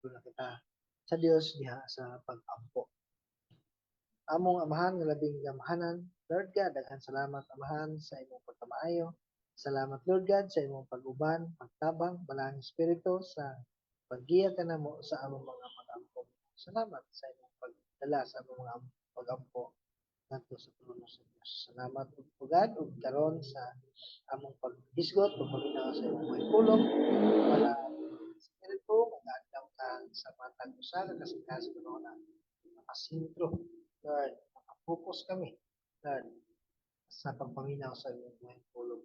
na kita sa Dios diha sa pag-ampo. Among amahan nga labing gamahanan, Lord God, daghan salamat amahan sa imong pagkamaayo. Salamat Lord God sa imong pag-uban, pagtabang, balang espiritu sa paggiya kanamo sa among mga pag-ampo. Salamat sa imong pagdala sa among mga pag-ampo ngadto sa trono sa Dios. Salamat ug pugad ug karon sa among paghisgot ug paminaw sa imong mga pulong para espiritu mag-adlaw ka sa matag usa ka kasing-kasing na nakasintro. Lord, nakapokus kami, Lord, sa pagpaminaw sa iyong buhay pulong.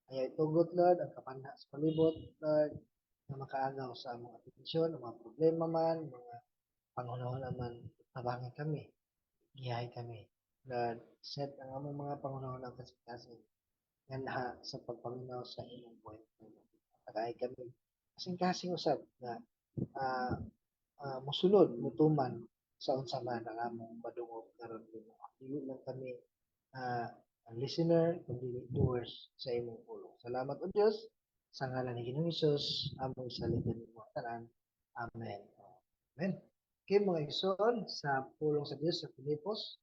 Kaya itugot, Lord, ang kapanha sa palibot, Lord, na makaagaw sa mga atensyon, mga problema man, mga pangunahon naman, tabangan kami, gihay kami. Lord, set ang among mga pangunahon ng kasing-kasing nga laha sa pagpaminaw sa iyong buhay pulong. Tagay kami, kasing-kasing usab na musulod, mutuman sa unsa man ang among madungog karon nimo. Dili lang kami listener kundi doers sa imong pulong. Salamat o Dios sa ngalan ni Ginoong Hesus among saligan nimo tanan. Amen. Amen. Okay, mga igsoon sa pulong sa Dios sa Filipos,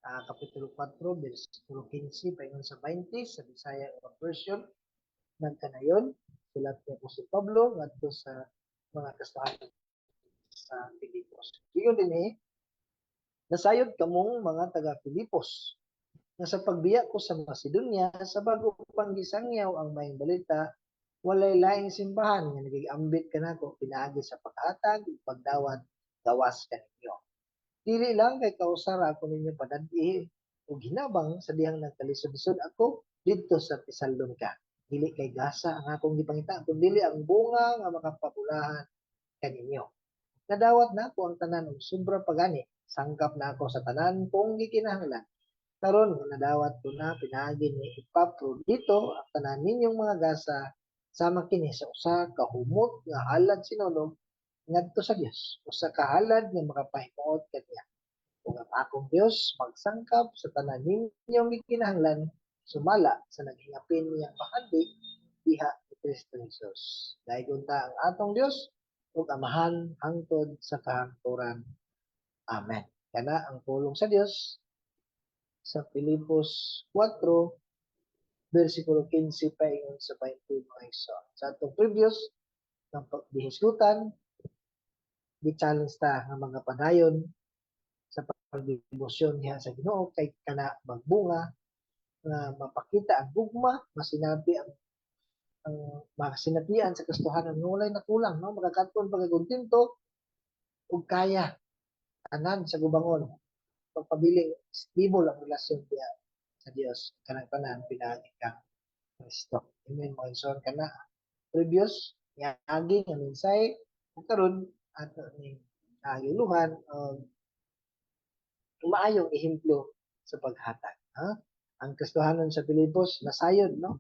kapitulo 4, versikulo 15 paingon sa 20 sa Bisaya ug version nagkanayon sulat ni Apostol Pablo ngadto sa mga kasalan sa Filipos. Iyon din nasayod kamong mga taga-Filipos nga sa pagbiya ko sa Macedonia sa bago pang gisangyaw ang mayong balita, walay laing simbahan nga nagigambit kanako pinaagi sa paghatag ug pagdawat gawas kaninyo. Dili lang kay kausar ako ninyo padadti ug hinabang sa dihang nagkalisod-lisod ako didto sa Tesalonica. Dili kay gasa ang akong gipangita kundi dili ang bunga nga makapabulahan kaninyo. Nadawat na ako ang tanan og sobra pagani. Sangkap na ako sa tanan kung gikinahanglan. Karon nga nadawat ko na pinaagi ni Epaprodito ang tanan ninyong mga gasa sama kini sa usa ka humot nga halad sinulog ngadto sa Dios. Usa ka halad nga makapahimuot kaniya. Ug ang akong Dios magsangkap sa tanan ninyong gikinahanglan sumala sa naghingapin niyang pahandi diha ni Kristo Jesus. Dahil ta ang atong Dios ug amahan hangtod sa kahangturan. Amen. Kana ang pulong sa Dios sa Filipos 4 versikulo 15 paingon sa 20 mga igsoon. Sa atong previous ng pagbihisgutan, gi-challenge ta nga mga padayon sa pagdebosyon diha sa Ginoo kay kana magbunga nga mapakita ang gugma, masinabi ang masinatian sa kastuhanan nga walay nakulang, no? Magakaton pagkakontento ug kaya tanan sa gubangon pagpabiling stable ang relasyon diya sa Dios kanang tanan pinaagi kang Kristo. Amen mo igsoon kana previous niagi nga minsay ug karon ato ning nagiluhan maayong ehemplo sa paghatag. Ha? Ang kastuhanon sa Pilipos nasayod no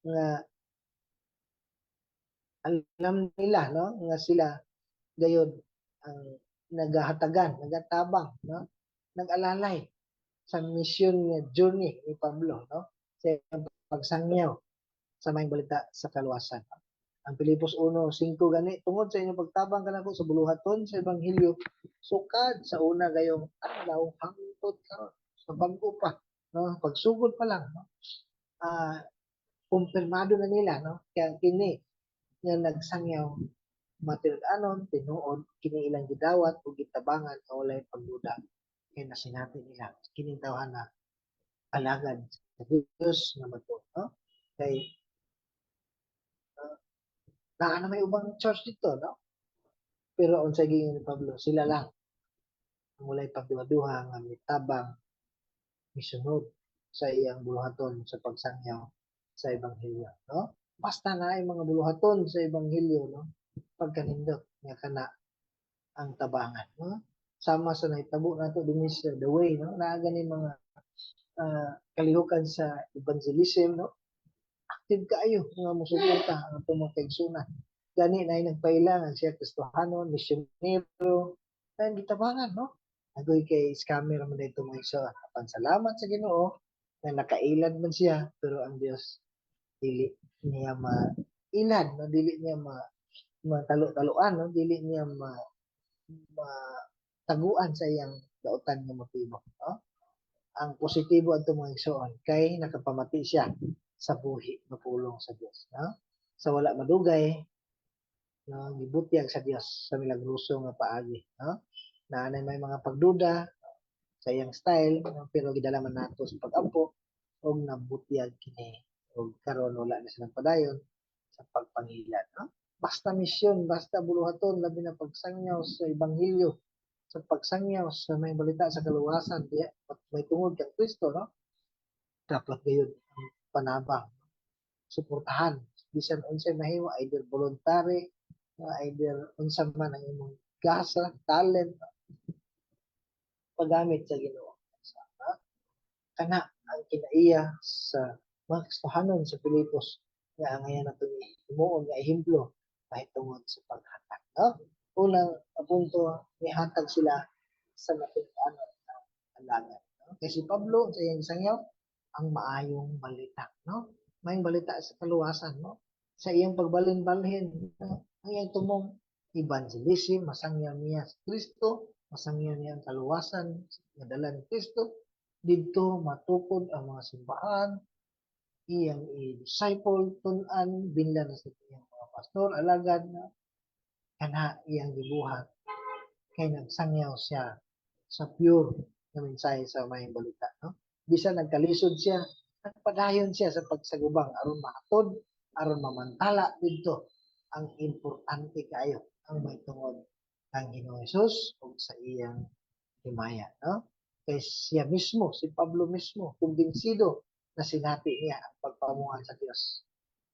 nga alam nila no nga sila gayud ang nagahatagan, nagatabang no nag-alalay sa mission nga journey ni Pablo no sa pagsangyaw sa may balita sa kaluwasan. Ang Pilipos 1:5 gani tungod sa inyong pagtabang kanako sa buluhaton sa ebanghelyo sukad sa una gayong adlaw hangtod karon sa bag-o pa no pagsugod pa lang no kumpirmado na nila no kaya kini nga nagsangyaw matilad-anon tinuod kini ilang gidawat ug gitabangan sa walay pagduda kay nasinati nila kining tawhana alagad sa Dios nga madto no kay naa na may ubang church dito no pero unsay giingon ni Pablo sila lang ang walay pagduha-duha nga mitabang misunod sa iyang buluhaton sa pagsangyaw sa ebanghelyo no basta na ay mga buluhaton sa ebanghelyo no pagkanindot nga kana ang tabangan no sama sa nahitabo nato dinhi sa the way no naa gani mga kalihukan sa evangelism no active kaayo nga mosuporta ang atong mga kaigsunan gani na nagpailangan siya Kristohanon misyonero na gitabangan no agoy kay scammer man dito mga isa apan salamat sa Ginoo na nakailad man siya pero ang Dios dili niya mailad no dili niya matalo-taloan, no? Dili niya mataguan sa iyang dautan nga motibo, no? Ang positibo adto mga igsoon kay nakapamati siya sa buhi nga pulong sa Dios, no? Sa wala madugay, no, gibutyag sa Dios sa milagroso nga paagi, no? Naanay may mga pagduda sa iyang style, no? Pero gidala man nato sa pag-ampo og nabutyag kini og karon wala na silang padayon sa pagpangilan, no? Basta misyon, basta buluhaton, labi na pagsangyaw sa ebanghelyo, sa pagsangyaw sa may balita sa kaluwasan, diya may tungod kang Kristo, no? Dapat gayon ang panabang, suportahan bisan unsay mahimo, either voluntary, either unsa man ang imong gasa, talent, paggamit sa Ginoo. Kana ang kinaiya sa mga Kristohanon sa Pilipos nga ngayon nato ni himuon nga ehemplo mahitungod sa paghatag, no? Unang punto, nihatag sila sa napitaan ng alagan, no? Kasi Pablo sa iyang sangyaw ang maayong balita, no? Maayong balita sa kaluwasan, no? Sa iyang pagbalin-balhin, no? Ang iyang tumong evangelism, masangyaw niya sa Kristo, masangyaw niya ang kaluwasan nga dala ni Kristo, didto matukod ang mga simbahan, iyang i-disciple, tun-an, binlan na sa iyang mga pastor, alagad na kana iyang gibuhat kay nagsangyaw siya sa pure na mensahe sa mayang balita, no? Bisan nagkalisod siya, nagpadayon siya sa pagsagubang aron mahatod, aron mamantala didto ang importante kayo ang may tungod ang Ginoong Hesus ug sa iyang himaya, no? Kay siya mismo, si Pablo mismo, kumbinsido na sinati niya ang pagpamuhan sa Dios.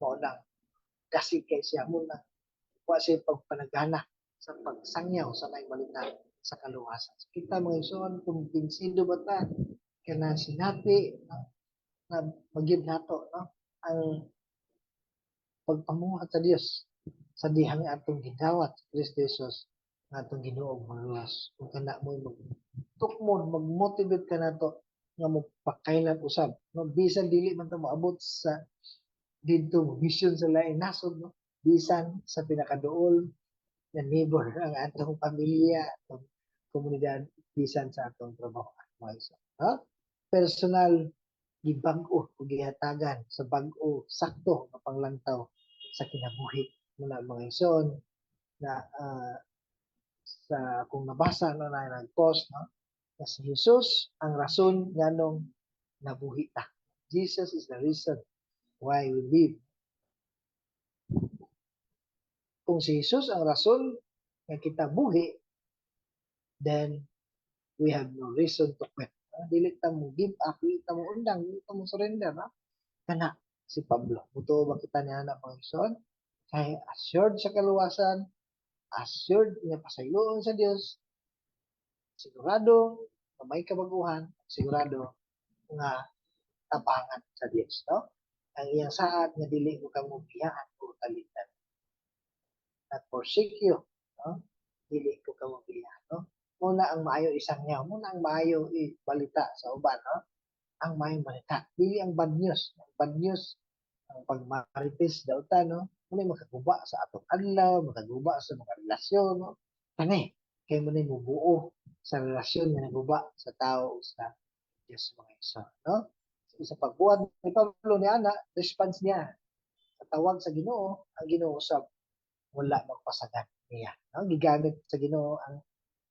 Mao lang kasi kay siya muna wa siya pagpanagana sa pagsangyaw sa may balita sa kaluwasan. So, kita mga isuon kumbinsido ba ta kana sinati na magyud nato, no? Ang pagpamuhat sa Dios sa dihang atong gidawat sa Kristo Jesus nga atong Ginoo maluwas. Kung kana mo tukmod, mag-motivate ka nato nga mo pakailan usab, no? Bisan dili man ta moabot sa didto mission sa lain nasod, no? Bisan sa pinakaduol na neighbor ang atong pamilya, atong komunidad, bisan sa atong trabaho. Ha? Personal gibag-o o gihatagan sa bag-o sakto nga panglangtaw sa kinabuhi muna mga ison na sa kung nabasa no na nag-post, no, na si Jesus ang rason nganong nabuhi ta. Jesus is the reason why we live. Kung si Jesus ang rason nga kita buhi, then we have no reason to quit. Dili ta mo give up, dili ta mo undang, dili ta mo surrender, no? Kana si Pablo. Buto ba kita niya na Panginoon? Kay assured sa kaluwasan, assured nga pasayloon sa Dios, sigurado na may kabaguhan, sigurado nga tabangan sa Dios, no? Ang iyang saad nga dili mo kang mubiyaan o talitan. Not forsake you, no? Dili ko ka mubiyaan, no? Muna ang maayo isang niya, muna ang maayo balita sa uban, no? Ang mayong balita. Dili ang bad news. Ang bad news, ang pagmarites daw ta, no? Muna makaguba sa atong adlaw, makaguba sa mga relasyon, no? Kani, kay mo na mubuo sa relasyon nga naguba sa tao sa Diyos mga isa, no? Sa pagbuhat ni Pablo ni Ana, response niya sa tawag sa Ginoo, ang Ginoo usab wala magpasagad niya, no? Gigamit sa Ginoo ang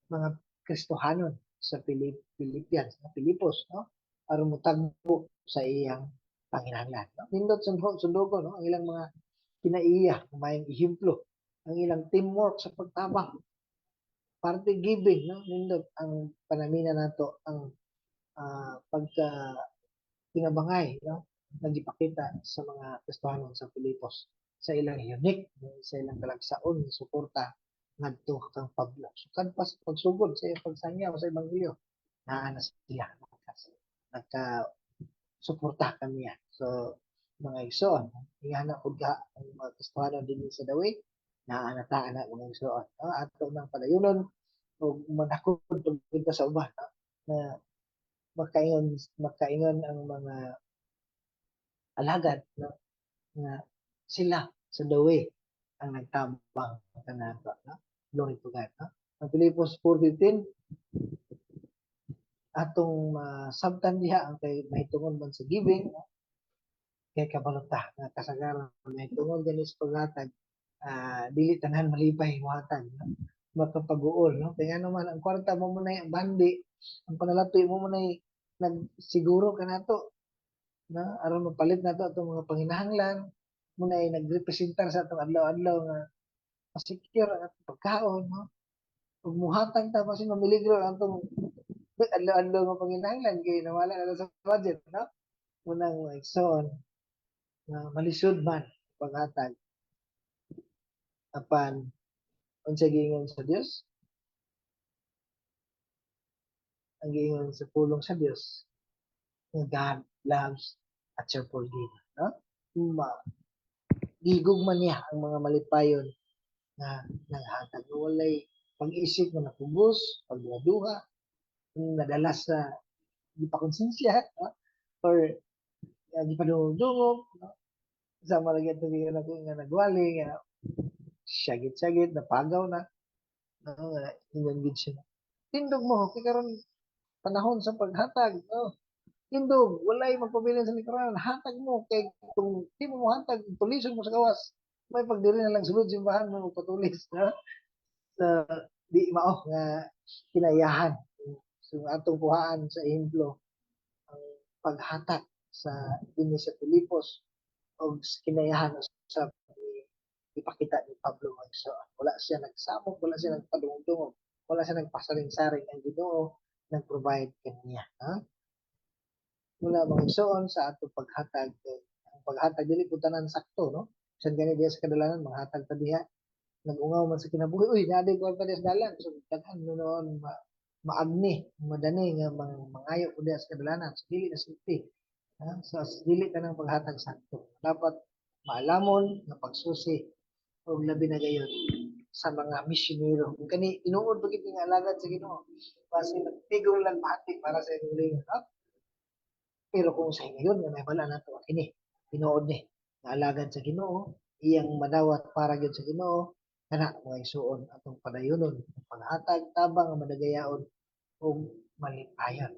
mga Kristohanon sa Philippians, na Pilipos, no? Aron motagbo sa iyang panginahanglan, no? Nindot sundugo, no? Ang ilang mga kinaiya, mayang ehemplo, ang ilang teamwork sa pagtabang, party giving, no? Nindot ang panamina nato ang pagka pinabangay, no? Nagipakita sa mga Kristohanon sa Pilipos sa ilang unique, sa ilang kalagsaon, suporta ngadto kang Pablo. So kadpas pagsugod sa iyang pagsangyaw sa ebanghelyo, naa na sila nagka suporta kaniya. So mga igsoon, ingana pud ka ang mga Kristohanon dinhi sa Dawi, naa na ta ana mga igsoon. Ato nang padayunon ug manakod pagpunta sa uban, no? Na makaingon ang mga alagad, no? Nga sila sa Dawi ang nagtabang kanato, no? Glory to God, no? Ang Pilipos 4:15 atong sabtan diha ang kay mahitungod man sa giving, no? Kay kabalota nga kasagaran mahitungod gani sa paghatag, dili tanan malipay muhatag, no? Makapaguol, no? Kaya naman ang kwarta mo muna ang bandi, ang panalatoy mo muna nagsiguro kanato na aron mapalit nato atong mga panginahanglan muna ay nagrepresentar sa atong adlaw-adlaw nga secure ang atong pagkaon, no? Ug muhatag ta kasi mamiligro ang atong adlaw-adlaw nga panginahanglan kay nawala na sa budget, no? Munang igsoon na malisod man paghatag apan unsa giingon sa Dios, ang giingon sa pulong sa Dios nga God loves a cheerful giver, no? Gigugman niya ang mga malipayon na naghatag walay pag-isip nga napugos, pagduha, nadala sa di pa konsensya, no? Or di pa dungog, no? Sa malagyan ito nga nagwali, nga syagit-syagit, napagaw na, no? Ingon gid siya. Tindog mo, kay karon panahon sa paghatag, no? Tindog, walay magpabilin sa likuran, hatag mo, kay kung di mo hatag, tulisan mo sa gawas, may pagdiri na lang sulod simbahan mo patulis, no? Sa di mao nga kinayahan. So atong kuhaan sa ehemplo ang paghatag sa dinhi sa Pilipos o kinayahan sa ipakita ni Pablo Magsoon. Wala siya nagsamok, wala siya nagpadungdungog, wala siya nagpasaring-saring ang Ginoo nag-provide kaniya. Ha? Wala Magsoon sa atong paghatag. Ang paghatag dili pud tanan sakto, no? Bisan gani diya sa kadalanan maghatag ta diha nag-ungaw man sa kinabuhi, uy, naaday ko pa sa dalan. So, daghan mo noon, maagni, madani nga mangayo ko diya sa kadalanan. So, dili na silpi. So, dili ka ng paghatag sakto. Dapat maalamon na pagsusi o labi na gayon sa mga misyonero. Kung kani, inuod pa kita nga alagad sa Ginoo. Kasi nagtigong lang mahatik para sa inyong lingon. Pero kung sa inyo yun, may bala na ito, kini, tinuod ni, nga alagad sa Ginoo, iyang madawat para gyud sa Ginoo, kana mga isuon atong padayonon, paghatag tabang nga madagayaon o malipayon.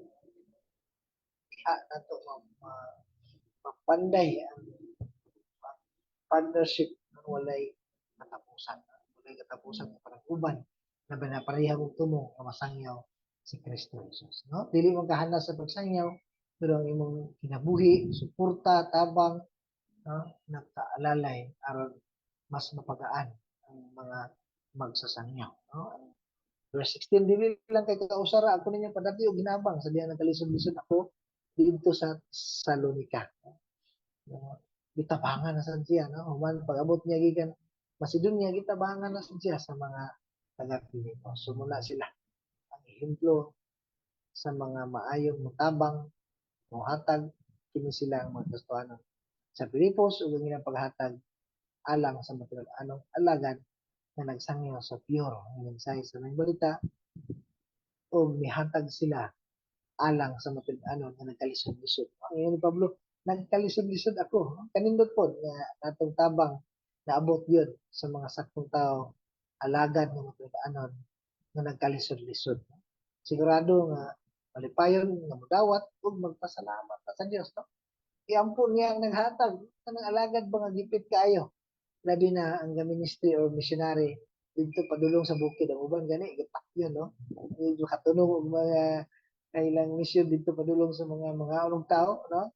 Nato mapanday ang partnership ng walay katapusan. Walay katapusan ng panag-uban na binapareha kong tumong na masangyaw si Kristo Jesus. No? Dili mo kahanas sa pagsangyaw, pero ang imong kinabuhi, suporta, tabang, no? Nagkaalalay aron mas mapagaan ang mga magsasangyaw. No? Verse 16, dili lang kay kausara, ako ninyo padati o ginabang sa diyan nagkalisod-lisod ako dito sa Salonika. Gitabangan na sa siya, no? Human pag-abot niya gikan Macedonia, gitabangan na sa siya sa mga taga-Pilipos. Sumula sila ang ehemplo sa mga maayong mutabang, muhatag, kini sila ang magkastuanon sa Pilipos ug ang ilang paghatag alang sa material anong alagad na nagsangyo sa pure ang mensahe sa mga balita o mihatag sila alang sa mapid-anon nga nagkalisod-lisod. Ang ni Pablo, nagkalisod-lisod ako. Kanindot po nga natong tabang naabot yun sa mga saktong tao alagad ng mapid-anon nga nagkalisod-lisod. Sigurado nga malipayon nga mudawat ug magpasalamat sa Dios, no? Iampun niya ang naghatag kanang alagad ba nga gipit kaayo. Labi na ang ministry or missionary dito padulong sa bukid ang uban gani gapak yun, no? Medyo katunog og mga kailang mission dito padulong sa mga urong tao, no?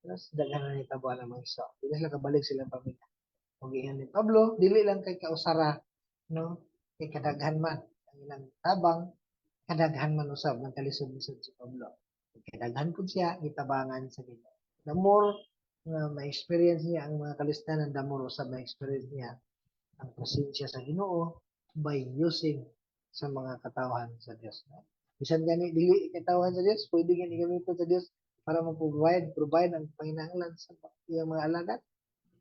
Tapos daghan na ni tabuan ang mga iso. Dili sila kabalik silang pamilya. Ug iyan ni Pablo, dili lang kay kausara, no? Kay kadaghan man ang ilang tabang, kadaghan man usab ng kalisod-lisod si Pablo. Kadaghan pud siya gitabangan sa Ginoo. The more nga ma-experience niya ang mga kalistanan, the more usab ma-experience niya ang presensya sa Ginoo by using sa mga katawhan sa Dios. Bisan gani dili katawhan sa Dios, pwede gani gamiton sa Dios para provide ang panginahanglan sa iyang mga alagad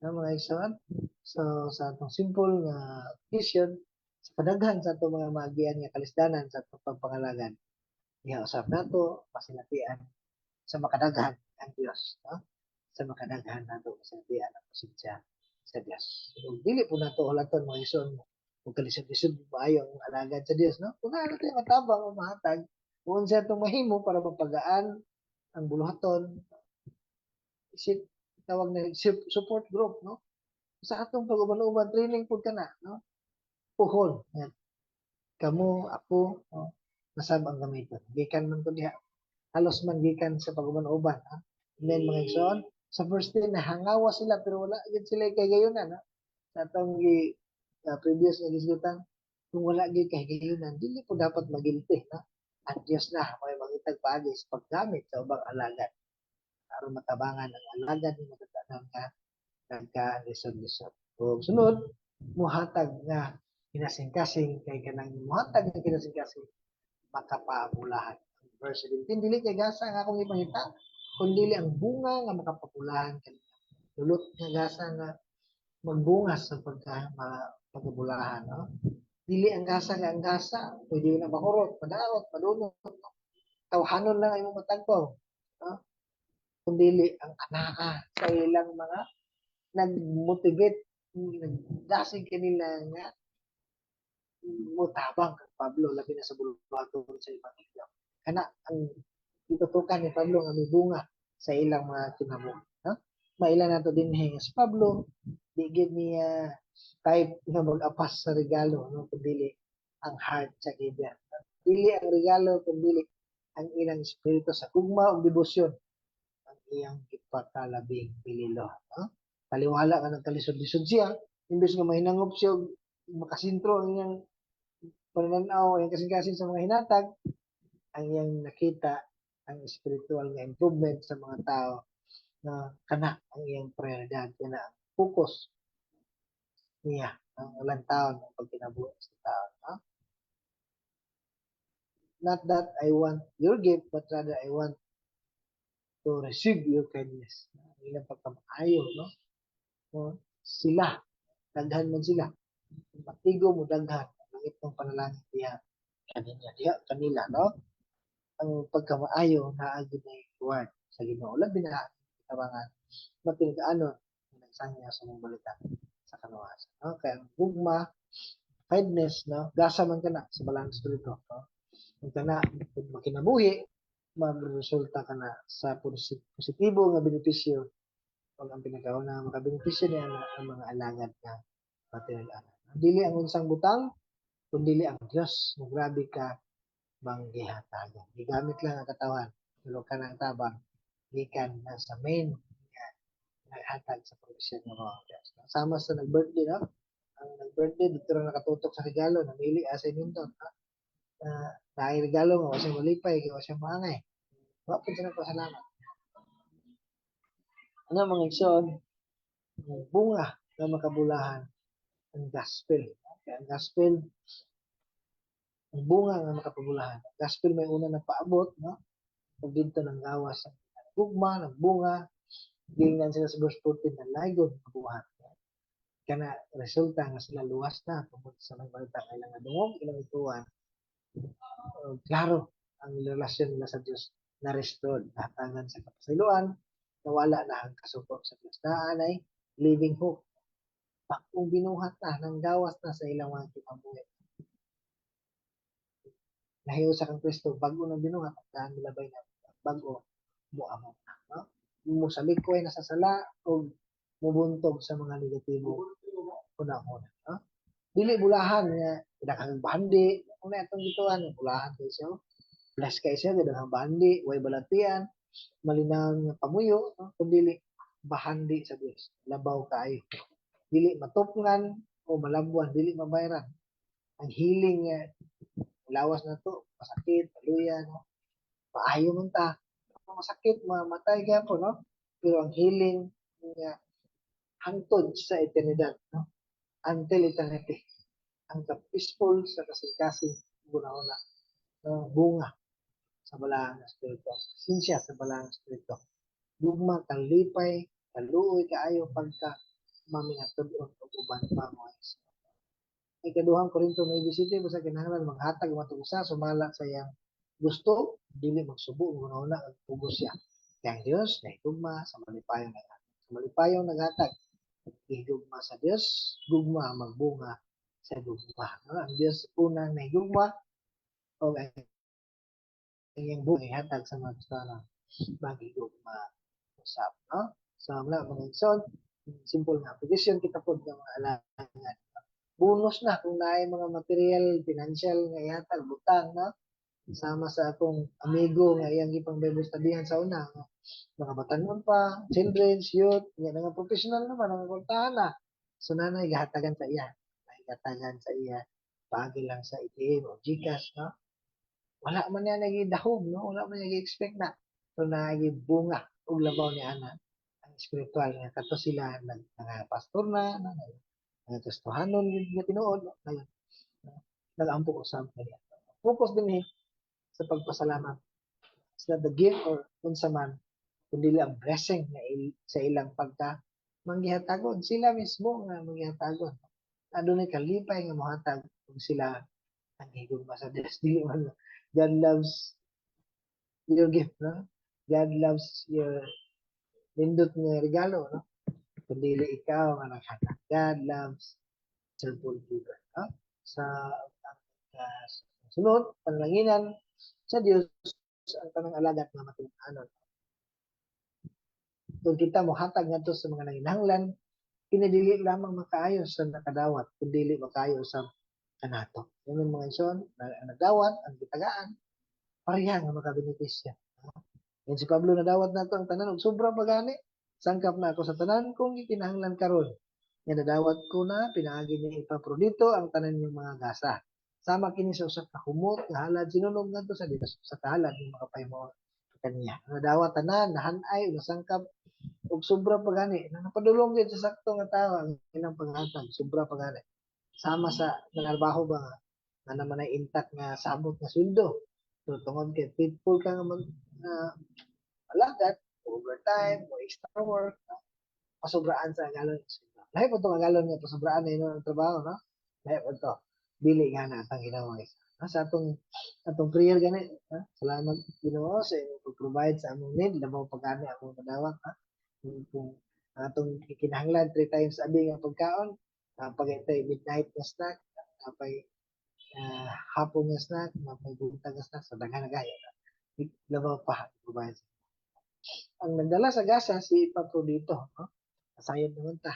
ng mga igsoon. So sa atong simple nga vision sa kadaghan sa atong mga maagian nga kalisdanan sa atong pagpangalagad. Diha usab nato pasinatian sa makadaghan ang Dios, no? Sa makadaghan nato pasinatian ang presensya sa Dios. So, dili po nato ulaton mga ison mo. Kung kalisod-lisod maayo ang alagad sa Dios, no? Kung ano tayo matabang o mahatag, kung sa itong mahimo para mapagaan ang buluhaton, isip, tawag na support group, no? Sa atong pag-uban-uban, training po ka na, no? Puhon. Yan. Kamo, ako, no? Masab ang gamiton. Gikan man ko diha. Halos man gikan sa pag-uban-uban, ha? Amen, mga igsoon. Sa first day, nahangawa sila, pero wala yun sila kay gayunan, ha? Sa atong previous nga gisgutan, kung wala gyud kay gayunan, dili po dapat magilti, ha? Ang Diyos na may mangitag paagi sa paggamit sa ubang alagad aron matabangan ang alagad ni matatanan nga nagka-lisod-lisod. So, sunod, muhatag nga kinasing-kasing kay kanang muhatag nga kinasing-kasing makapabulahan. Verse 17, dili kay gasa nga akong ipangita, kundi ang bunga nga makapabulahan kanina. Dulot nga gasa nga magbungas sa pagkabulahan. No? Dili ang gasa nga ang gasa, pwede na makurot, madaot, madunot. Tawhanon lang ay mong matagpaw. No? Kundi ang anaa sa ilang mga nag-motivate, nagdasig kanila nga mutabang kang Pablo, labi na sa bulwato sa Ebanghelyo. Kana ang itutukan ni Pablo nga may bunga sa ilang mga kinamo. No? Maila na to din si Pablo, di gid niya type nga mag-apas sa regalo, no? Kundi ang heart sa giver. Dili ang regalo, kundi ang ilang espiritu sa kugma o debosyon ang iyang ipakalabing pililo. No? Paliwala ka ng kalisod-lisod siya, imbes nga mahinangop siya, makasintro ang iyang pananaw, ang kasing-kasing sa mga hinatag, ang iyang nakita, ang spiritual nga improvement sa mga tao na kana ang iyang prioridad, kana ang focus niya ang ilang taon ng pagkinabuhi sa tao. No? Not that I want your gift, but rather I want to receive your kindness. Ang ilang pagkamaayo, no? No? Sila, daghan man sila. Matigo mo daghan, ang itong panalangin diya kanila, no? Ang pagkamaayo na agad na reward sa Ginoo. Labi na kitabangan matingkaanon ng sanya sa mong balita sa kanuwasan. No? Kaya ang bugma, kindness, no? Gasa man kana sa balang espiritu. No? Kung kana, kung makinabuhi, magresulta ka na sa positibo nga benepisyo pag ang pinakauna makabenepisyo niya ang mga alagad na matinalaan. Dili ang unsang butang, kundi ang Diyos. Grabe ka manggihatagan. Gigamit lang ang katawan. Tulo ka ng tabang. Gikan na sa main naghatag sa provision ng mga Diyos. Sama sa nag-birthday, no? Ang nag-birthday, dito na nakatutok sa regalo. Namili asay nindot. No? Dahil regalo nga, wasang malipay, wasang maangay. Wapin sa nagpasalamat. Ano mga igsoon? Bunga na makabulahan ang gospel. Kaya ang gospel, ang bunga nga makapabulahan. Ang gospel may una na paabot, no? Pag dito ng gawas ang gugma, ng bunga, gingnan sila sa verse 14 na lagon kabuhat. Kana resulta nga sila luwas na tungkol sa mga balita kailangan dungog ilang ituan. Klaro ang relasyon nila sa Diyos na restored. Hatangan sa kapasayloan, nawala na ang kasuko sa Diyos. Naanay, living hope. Kung binuhat na, nang gawas na sa ilang mga kinabuhi. Nahiyo sa kang Kristo, bago nang binuhat, at dahil milabay na bago mo amot na. No? Mo sa likoy na sa sala, o mubuntog sa mga negatibo una-una. No? Dili bulahan nga, pinakang bandi, kung na itong gituan, bulahan kayo siya, bless kayo siya, pinakang bandi, way balatian, malinaw nga pamuyo, no? Kung dili, bahandi sa Diyos, labaw kayo. Dili matupngan, o malabuan, dili mabayran. Ang healing nga, lawas na to, masakit, paluyan, no? Maayo man ta, masakit, mamatay kaya po, no? Pero ang healing nga, hangtod sa eternidad, no? Until eternity. Ang peaceful sa kasing-kasing guna-una na bunga sa balang espiritu. Sinsya sa balang espiritu. Lugma, kalipay, kaluoy, kaayo, pagka maminatod-on o uban pa mo. Ikaduhang Korinto 9:7, basta kinahanglan maghatag matugusa, sumala sa iyang gusto, dili magsubo, guna-una, at pugos siya. Kaya ang Diyos, na itugma, sa malipayong naghatag. Sa malipayong naghatag, Higugma sa Dios, gugma magbunga sa gugma. No? Ang Dios unang nahigugma o ang iyang bunga ihatag sa mga sana magigugma usap. No? So, wala mga igsoon, simple na application kita po ng mga alangan. Bonus na kung naay mga material, financial nga ihatag, butang, no? Sama sa akong amigo nga iyang ipang Bible studyhan sa una. No? Mga batanon pa, children's, youth, nga mga professional naman, ang kontahan na. So, nanay, gahatagan sa iya. Gahatagan sa iya. Pagi lang sa ATM o GCash, no? Wala man niya nagidahog, no? Wala man niya expect na. So, nagibunga og labaw ni Ana. Ang spiritual nga kato sila nag pastor na, nagtestohanon nga tinuod, nag-ampo ko sa kanya. Focus din sa pagpasalamat. It's not the gift or unsa man, kundi ang blessing na sa ilang pagka manggihatagon. Sila mismo nga manggihatagon. Adunay kalipay nga mohatag kung sila ang higugma sa Dios. Dili man God loves your gift, no? God loves your nindot nga regalo, no? Kundi ikaw ang naghatag. God loves cheerful giver, no? Sa uh, sunod, panlanginan sa Dios ang tanang alagat nga matunanon. Kung kita mo hatag ngadto sa mga nanginahanglan, pinadili lamang makaayo sa nakadawat, kundi dili makaayo sa kanato. Yung mga ison, nagdawat, ang gitagaan, pareha nga makabenepisya. Yan si Pablo nadawat nato ang tanan og sobra pagani. Sangkap na ako sa tanan kung gikinahanglan karon. Nga nadawat ko na pinaagi ni Epaprodito ang tanan niyong mga gasa. Sama kini sa usa ka humot nga halad sinunog ngadto sa Dios sa kahalad ng makapahimo kaniya. Nadawat tanan, nahanay, nasangkap og sobra pagani. Napadulong gyud sa sakto nga tawo ang ilang paghatag, sobra pagani. Sama sa nanarbaho ba nga naman ay intact nga sabot nga sweldo. So tungod kay faithful ka nga mag alagat, overtime, o extra work, pasubraan sa galon. Lahi po ito ang galon nga pasubraan na yun ang trabaho, no? Lahi po ito. Dili nga na atang ginawa isa. Sa atong prayer gani, ha? Salamat Ginoo sa inyong pag-provide sa among need, labaw pagani akong madawat, ha? Kung atong kinahanglan 3 times a day nga pagkaon, pagaytay midnight nga snack, napay hapon nga snack, napay buntag nga snack, so daghan na gaya. Labaw pa, provide. Ang nagdala sa gasa si Epaprodito, no? Sayod naman ta.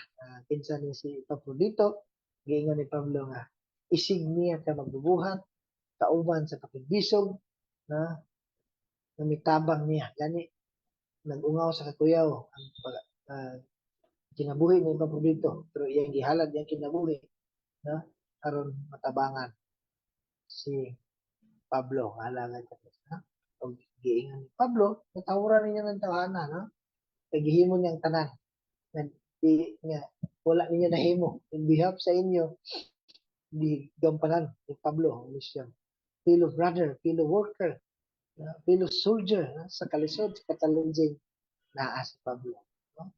Kinsa ni si Epaprodito, giingon ni Pablo nga isig niya ka magbubuhat, kauban sa kapigbisog na namitabang niya. Gani nag-ungaw sa kakuyaw ang uh, kinabuhi ni Epaprodito, pero iyang gihalad iyang kinabuhi na karon matabangan si Pablo halangan sa ha? Og giingon ni Pablo, natawuran niya ng tawhana, no? Kay gihimo niyang tanan di nga wala ninyo nahimo in behalf sa inyo di gampanan ni Pablo ang misyon, fellow brother, fellow worker, fellow soldier sa kalisod sa katalunjing naa si Pablo, no?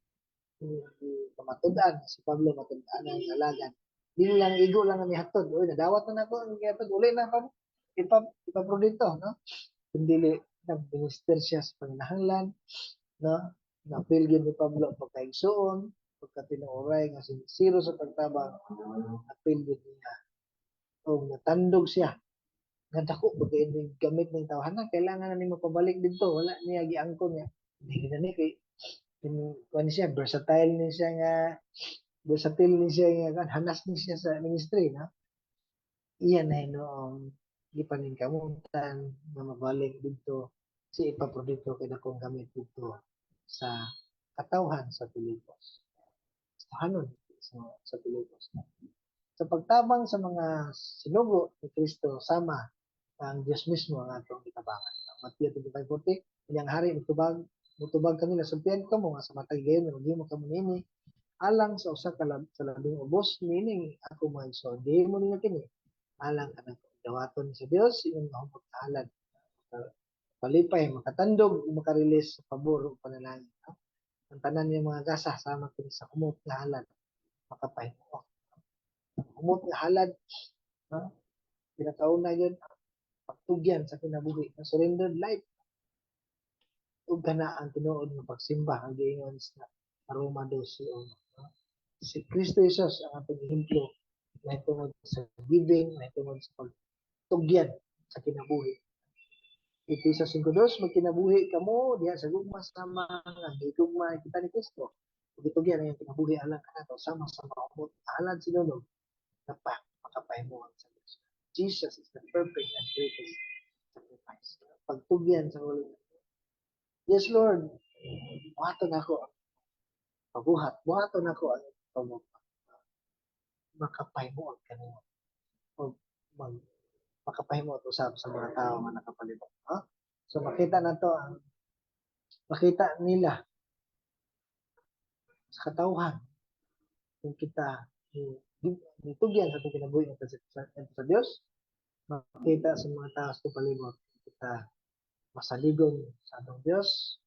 Pamatud-an si Pablo, matud-an ang alagan, dili lang igo lang ang ihatod, oy nadawat na nako ang ihatod uli na pa ipapro dito, no? Kundi nag-minister siya sa panginahanglan, no? Na-feel gyud ni Pablo pagkaigsuon, pagkatinuoray nga sincero sa pagtabang, na-feel gyud niya o natandog siya nga dako bagay ning gamit ning tawhanan kailangan na nimo pabalik didto, wala niya giangkon niya hindi na ni kay kuan siya versatile ni siya nga versatile ni siya nga hanas ni siya sa ministry, na iyan na noong gipaningkamutan na mabalik dito si Epaprodito kay dakong gamit dito sa katawhan sa Pilipos. Hanon sa Pilipos. Sa pagtabang sa mga sinugo ni Kristo sama ang Diyos mismo ang atong itabangan. Matthew 25:40, inyang hari mutubag kanila sumpian ka mo nga sa matag gayon nga mo kamo nini alang sa usa ka sa labing ubos meaning ako mga so di mo ninyo kini alang kanang dawaton sa Dios imong mahumog halad palipay makatandog makarilis sa pabor ug panalangin, no? Ang tanan ng mga gasa sama kini sa kumot nga halad makapahimo kumot nga halad, no? Pinakauna yun pagtugyan sa kinabuhi na surrendered life ug kana ang tinuod nga pagsimba ang giingon sa Roma 12:1, no? Si Kristo Jesus ang atong ehemplo na tungod sa giving, na tungod sa pagtugyan sa kinabuhi. Iti sa 5:2, magkinabuhi kamo diha sa gugma sama nga gigugma kita ni Kristo. Gitugyan ang kinabuhi alang kanato sama sa maumot alam sinulog na makapahimuan sa Diyos. Jesus is the perfect and greatest sacrifice. Pagtugyan sa ulo. Yes, Lord. Buhaton ako. Buhaton ako ang makapahimuan kanimo. O makapahimuan usab sa mga tao nga nakapalibot. So makita na to ang makita nila sa katawhan kung kita ditugyan sa itong kinabuhi sa Diyos, makita sa mga tao sa palibot kita masaligon sa atong Diyos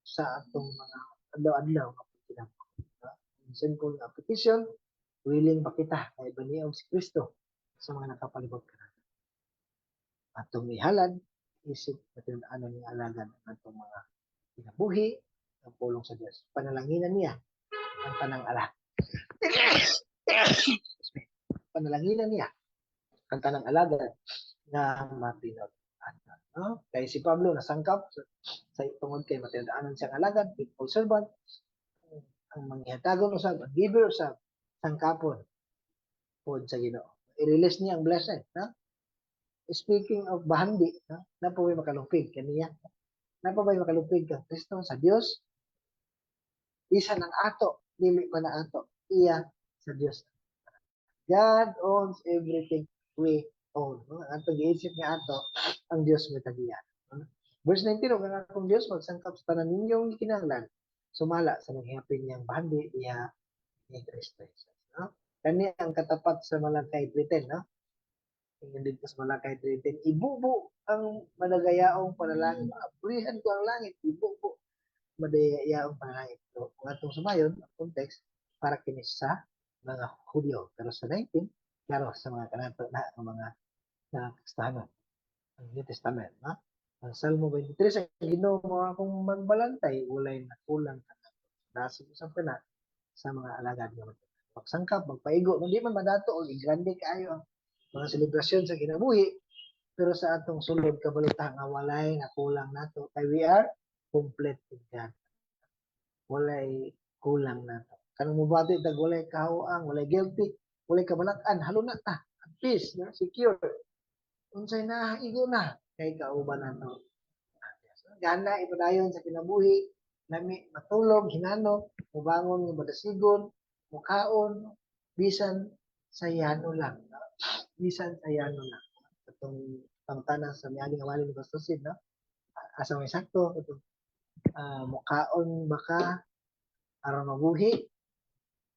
sa atong mga adlaw-adlaw nga pagkinabuhi. Simple application, willing pa kita na ibaniog si Kristo sa mga nakapalibot ka natin. Atong ihalad, isip natin ano ni alagad ang atong mga kinabuhi, ang pulong sa Diyos. Panalanginan niya ang tanang ala. Panalanginan niya ang tanang alagad na matinod. No? Kaya si Pablo nasangkap sa tungod kay matinodaanan siyang alagad, faithful servant, ang manghihatagon usab, ang giver usab, sangkapon pod sa Ginoo. I-release niya ang blessing. No? Speaking of bahandi, no? Napaway makalupig kaniya. Napaway makalupig kang Kristo sa Dios. Isa ng ato, dili pa na ato, iya sa Dios. God owns everything we own. No? Ang pag-iisip niya ato, ang Dios may tagiyan. No? Verse 19, ang akong Dios magsangkap sa tanan ninyong kinahanglan, sumala sa nanghihapin niyang bahandi iya ni Kristo Jesus. No? Kani ang katapat sa Malakay 3:10, no? Tingin dito sa Malakay 3:10, ibubo ang madagayaong panalangin. Aprihan ko ang langit, ibubo madayayaong panalangin. So, kung atong sumayon, ang context, para kini sa mga Hudyo. Pero sa 19, klaro sa mga kanato na ang mga Kristahanon, ang New Testament. No? Ang Salmo 23, sa Ginoo mo akong magbalantay, ulay na kulang ka na. Nasib usap ka na sa mga alagad nga magsangkap, magpaigo. Hindi man madato o grande kaayo ang mga selebrasyon sa kinabuhi, pero sa atong sulod kabalutang nga walay na kulang nato kay we are complete with God. Walay kulang nato. Kanang mubati tag walay kahuang, walay guilty, walay kabalak-an, haluna ta. At peace, no? Secure. Unsay na igo na kay kauban nato. Gana ipadayon sa kinabuhi, nami matulog, hinano, mubangon nga madasigon, mukaon, bisan sa yano lang. No? Bisan sa yano lang. Itong pangtanan sa miaging awali ni Pastor Sid, no? Asa may sakto, itong mukaon baka aron mabuhi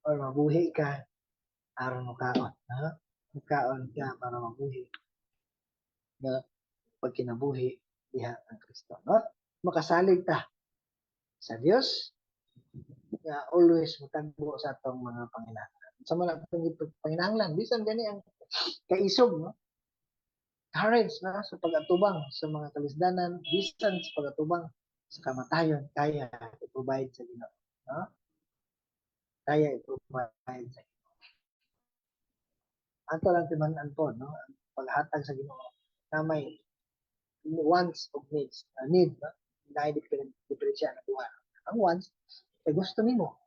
or mabuhi ka aron mukaon. No? Mukaon ka para mabuhi na pag kinabuhi diha ang Kristo. No? Makasalig ta sa Dios nga always mutagbo sa atong mga panginahanglan. Sa mga panginahanglan, bisan gani ang kaisog, no? Courage na sa pag-atubang sa mga kalisdanan, bisan sa pag-atubang sa kamatayon, kaya i-provide sa Ginoo. No? Kaya i-provide sa Ginoo. Ato lang timan-an po, no? Ang paghatag sa Ginoo na may wants of needs. Need, no? Dahil diferensya na duha. Ang wants, ay gusto nimo.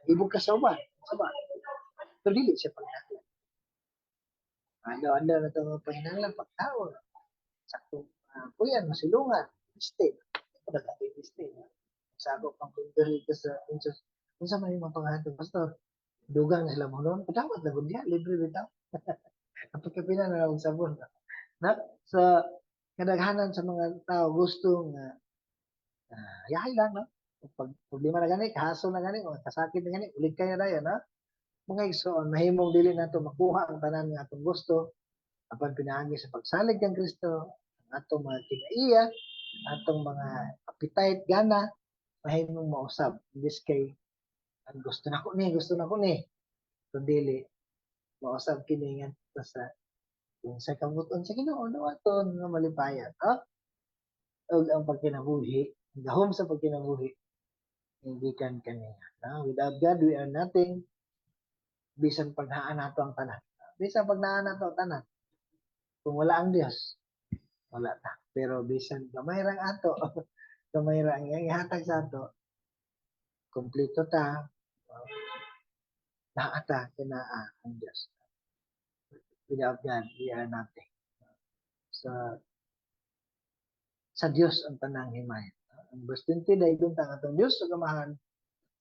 Ibog ka sa uban. Pero dili siya paghatag. Ano na ito mga pahinanglan, pagkaon. Sakto, kuyan, masilungan, mistake. Ito na kami mistake. Sago pang pinturin ko sa insos. Kung sa may mga panghatag, pastor, dugang sila mo noon, kadawat na gundya, libre bitaw. Kapag kapinan na lang sabon. Na, sa kadaghanan sa mga tao, gusto nga, yahay lang, no? Pag problema na gani, kahaso na gani, o kasakit na gani, ulit kayo na yan, no? Mga igsoon, mahimong dili na ito makuha ang tanan nga atong gusto, apan pinaagi sa pagsalig kang Kristo, ang atong mga kinaiya, atong mga appetite, gana, mahimong mausab. In this case, ang gusto na ko ni. So, dili, mausab kini nga sa kung sa kabuton sa Ginoo aton nga malipayan. O ang pagkinabuhi, gahom sa pagkinabuhi, Gikan kaniya. Without God, we are nothing. Bisan paghaan nato ang tanan. Bisan paghaan nato ang tanan. Kung wala ang Dios, wala ta. Pero bisan gamay rang ato, gamay ra ang ihatag sa ato, kompleto ta, naata kinaa ang Dios. Without God, we are nothing. Sa Dios ang tanang himay. Ang verse 20 dahil tang atong Dios sa gamahan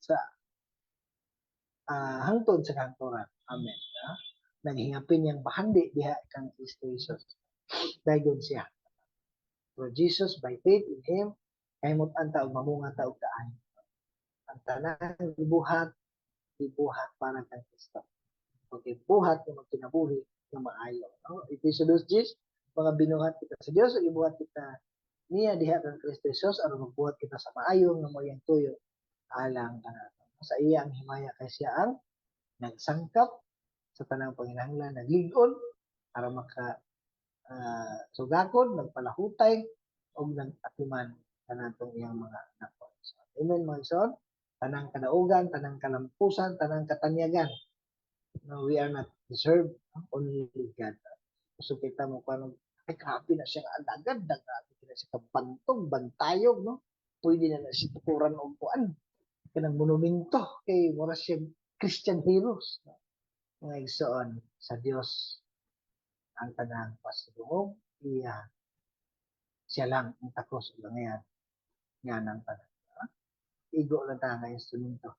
sa hangtod sa kantoran. Amen. Naghingapin niyang bahandi diha kang Kristo Jesus. Dayon siya. For Jesus, by faith in Him, kahimot anta og mamunga ta og daan. Ang tanang ibuhat para kang Kristo. Pag ibuhat yung magkinabuhi ng maayo. No? Efesios 2:10, mga binuhat kita sa Dios, ibuhat kita niya diha kang Kristo Jesus, aron magbuhat kita sa maayo nga moyang tuyo alang kanato. Sa iya ang himaya kay siya ang nagsangkap sa tanang panginahanglan, naglig-on para maka sugakon, nagpalahutay o nag-atiman kanatong iyang mga anak. So, amen mga son. Tanang kadaugan, tanang kalampusan, tanang katanyagan. No, we are not deserved, only God. So kita mo paano, ay grabe na siya alagad, grabe na siya kabantog, bantayog, no? Pwede na siya tukuran o kuan. Kanang monumento, kay mura siya Christian heroes. Mga igsoon, sa Dios ang tanang pasidungog, iya siya lang ang takos langayan nga ng tanan. Igo lang ta nga instrumento.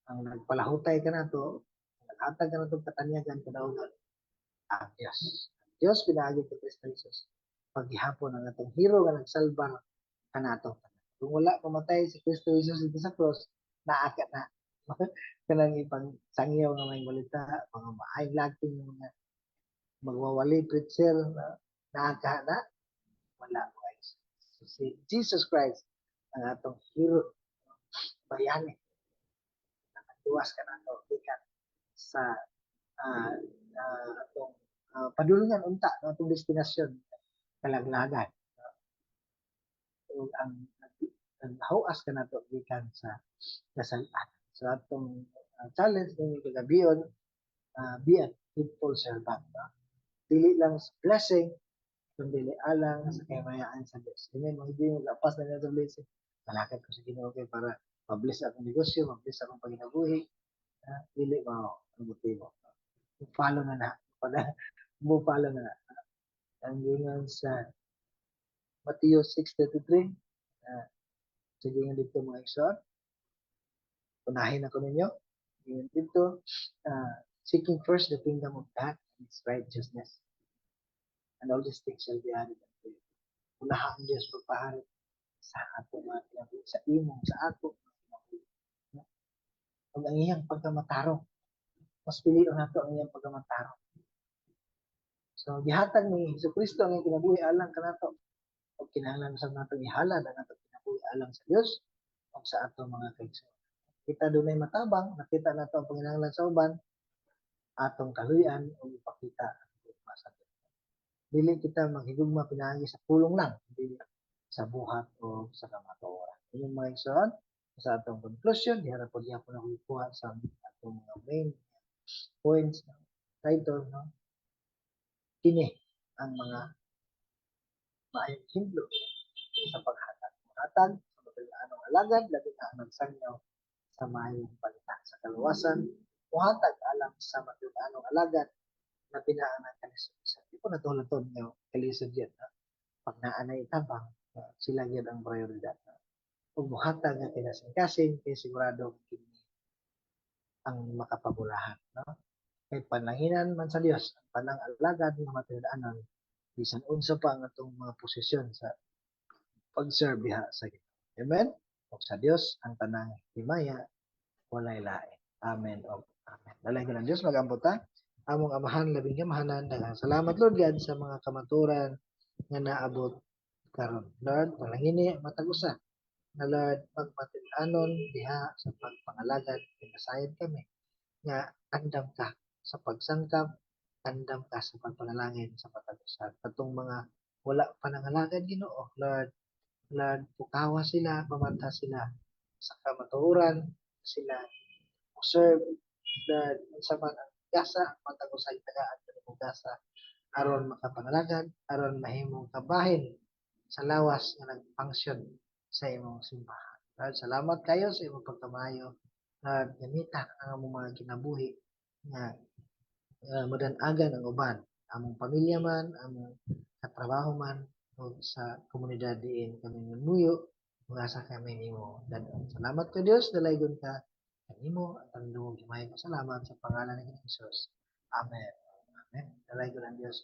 Ang nagpalahutay ka na to, naghatag ka na to katanyagan kadaugan, ang Dios. Dios pinaagi kay Kristo Jesus. Paghihapon ang atong hero nga nagsalba kanato. Kung wala pamatay si Kristo Jesus dito sa cross, naakat na. Kanang ipang sangyaw nga may balita, mga maayong lagting mga magwawali preacher na naaka na, wala guys. So, si Jesus Christ ang atong hero, bayani, nakatuwas ka na to, ikan sa atong padulungan unta ng atong destinasyon kalaglagan. So, ang hawas ka na to ikan sa kasalan. So atong challenge ng kagabion, be a faithful servant. Dili lang sa blessing, kundi alang sa kamayaan sa Diyos. Amen. Hindi mo lapas na sa blessing. Malakad ko sa Ginoo kay para ma-bless akong negosyo, ma-bless akong paginabuhi. Dili mo ang motibo. Follow na na. Follow na na. Ang gingon sa Matthew 6:33, sige nga dito mga igsoon, unahin ako ninyo. Ngayon dito, seeking first the kingdom of God and its righteousness. And all these things shall be added unto you. Unahan ang Diyos pagpahari sa ato mga kinabuhi, sa imong, sa ato mga kinabuhi. Kung ang iyang pagkamatarong, mas piliin nato ang iyang pagkamatarong. So, gihatag ni Hesus Kristo ang iyang kinabuhi alang kanato. O kinahanglan sa natong ihalad ang atong kinabuhi alang sa Dios o sa ato mga kaigsoon. Kita dunay matabang, nakita nato ang panginahanglan sa uban, atong kaluyan o ipakita ang gugma sa Dios. Dili kita maghigugma pinaagi sa pulong lang, dili sa buhat o sa kamatuoran. Inyong mga igsoon, sa atong conclusion, diharap po diya po na kuha sa atong mga main points ng title, no? Kini ang mga maayong himlo sa paghatag. Hatag sa mataganong alagad, labi na ang nagsangyaw sa maayong balita sa kaluwasan, muhatag alam sa mataganong alagad na pinaan ng kalisubisan. Di po natulad-tod nyo kalisod yan. Pag naanay itabang, sila yan ang prioridad. Kung muhatag na kinasing-kasing, kaya sigurado ang makapabulahan. No? Kay panlanginan man sa Dios ang tanang alagad nga matindaanan bisan unsa pa ang atong mga posisyon sa pag-serve diha sa Ginoo. Amen. O sa Dios ang tanang himaya walay lain. Amen o amen. Dalay ng Dios magambot ta. Among amahan labing kamahanan, daghang salamat Lord God sa mga kamaturan nga naabot karon. Lord, panangini matag usa. Na Lord, magmatilanon diha sa pagpangalagad pinasayod kami nga andam ka sa pagsangkap, andam ka sa pagpanalangin sa patagusan. Katong mga wala panangalagad Ginoo, Lord, pukawa sila, pamanta sila sa kamatuoran sila serve that sa man ang gasa matag usay tagaan kanimo gasa aron makapangalagad aron mahimong kabahin sa lawas nga nag-function sa imong simbahan. Lord, salamat kayo sa imong pagkamayo at gamita ang among mga kinabuhi nga madan-agan ang uban among pamilya man among katrabaho man o sa komunidad diin kami namuyo asa kami nimo dadon. Salamat ka Dios dalaygon ka kanimo at ang duwag gamay salamat sa pangalan ni Jesus. Amen. Amen. Dalaygon ang Dios.